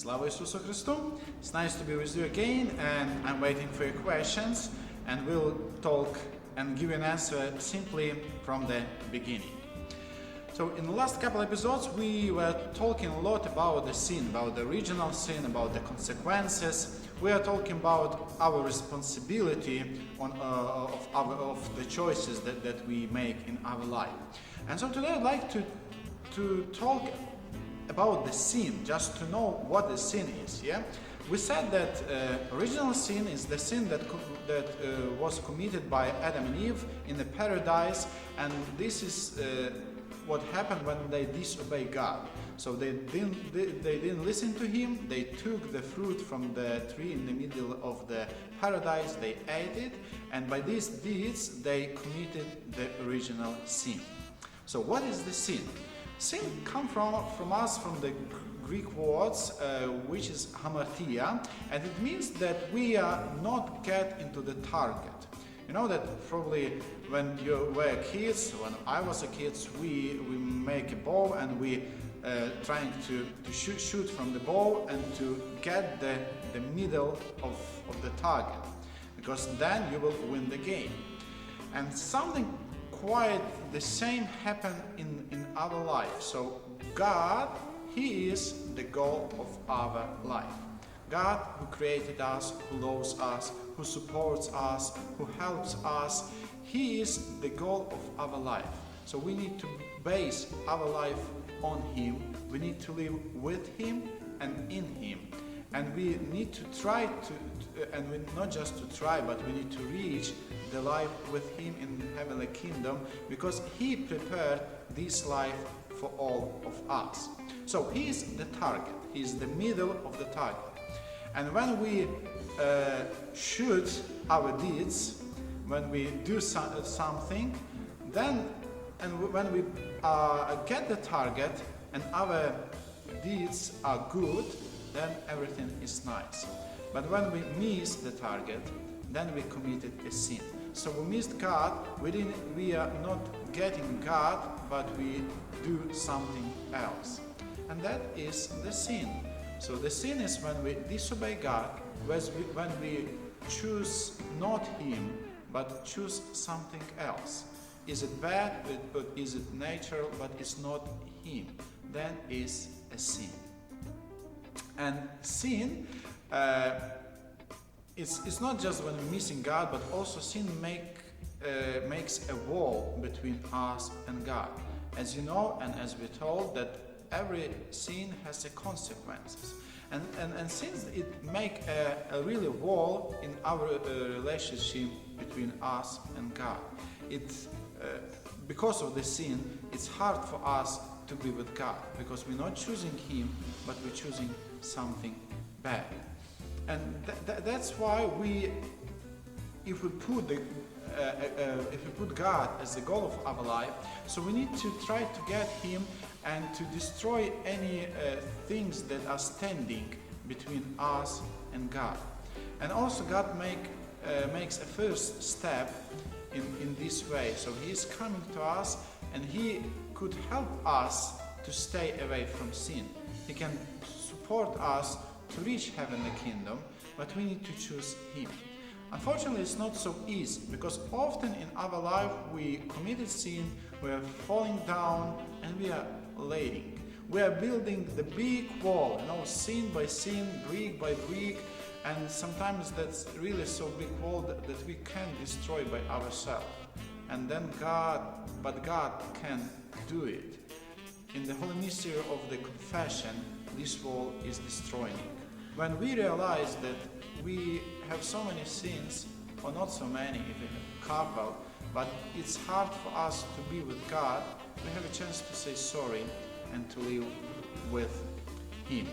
Slava Isusu Christu. It's nice to be with you again, and I'm waiting for your questions, and we'll talk and give you an answer simply from the beginning. So in the last couple episodes we were talking a lot about the sin, about the original sin, about the consequences. We are talking about our responsibility of the choices that we make in our life. And so today I'd like to talk about the sin, just to know what the sin is. Yeah, we said that original sin is the sin that was committed by Adam and Eve in the paradise, and this is what happened when they disobeyed God. So they didn't listen to Him. They took the fruit from the tree in the middle of the paradise. They ate it, and by these deeds they committed the original sin. So what is the sin? Sin comes from the Greek words, which is hamartia, and it means that we are not get into the target. You know that probably when you were kids, when I was a kid, we make a bow and we trying to shoot from the bow and to get the middle of the target, because then you will win the game. And something quite the same happen in our life. So God, He is the goal of our life. God who created us, who loves us, who supports us, who helps us, He is the goal of our life. So we need to base our life on Him. We need to live with Him and in Him. And we need to try and we not just to try, but we need to reach the life with Him in the heavenly kingdom, because He prepared this life for all of us. So He is the target. He is the middle of the target. And when we shoot our deeds, when we do something, then when we get the target and our deeds are good, then everything is nice. But when we miss the target, then we committed a sin. So we missed God. We are not getting God, but we do something else, and that is the sin. So the sin is when we disobey God, when we choose not Him, but choose something else. Is it bad, but is it natural, but it's not Him? Then is a sin. And sin, it's not just when we're missing God, but also sin makes a wall between us and God. As you know, and as we're told, that every sin has a consequences. And since it make a really wall in our relationship between us and God, because of the sin, it's hard for us to be with God, because we're not choosing Him, but we're choosing something bad. And that's why if we put God as the goal of our life, so we need to try to get Him and to destroy any things that are standing between us and God. And also God makes a first step in this way. So He is coming to us, and He could help us to stay away from sin. He can support us to reach heavenly kingdom, but we need to choose Him. Unfortunately, it's not so easy, because often in our life we committed sin, we are falling down, and we are laying. We are building the big wall, sin by sin, brick by brick, and sometimes that's really so big wall that we can destroy by ourselves. And then God can do it. In the holy mystery of the confession, this wall is destroying. When we realize that we have so many sins, or not so many, if we have a couple, but it's hard for us to be with God, we have a chance to say sorry and to live with Him.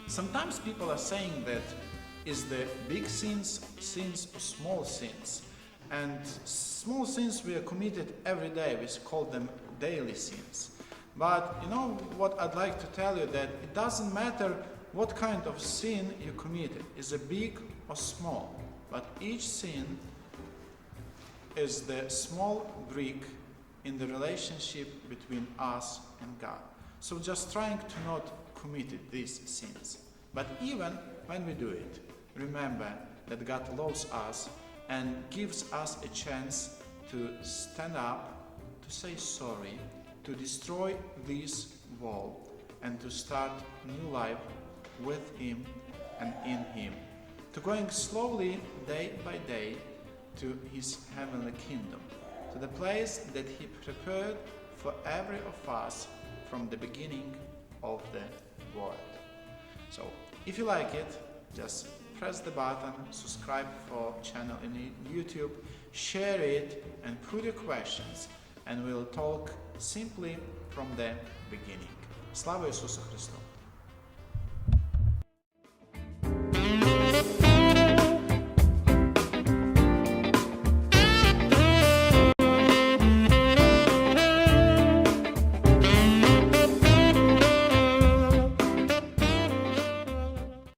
Sometimes people are saying that is the big sins or small sins. And small sins we are committed every day, we call them daily sins. But you know what I'd like to tell you, that it doesn't matter what kind of sin you committed, is it big or small, but each sin is the small brick in the relationship between us and God. So just trying to not committed these sins. But even when we do it, remember that God loves us and gives us a chance to stand up, to say sorry, to destroy this wall, and to start new life with Him and in Him, to going slowly day by day to His heavenly kingdom, to the place that He prepared for every of us from the beginning of the world. So, if you like it, just press the button, subscribe for channel in YouTube, share it, and put your questions, and we'll talk simply from the beginning. Слава Ісусу Христу!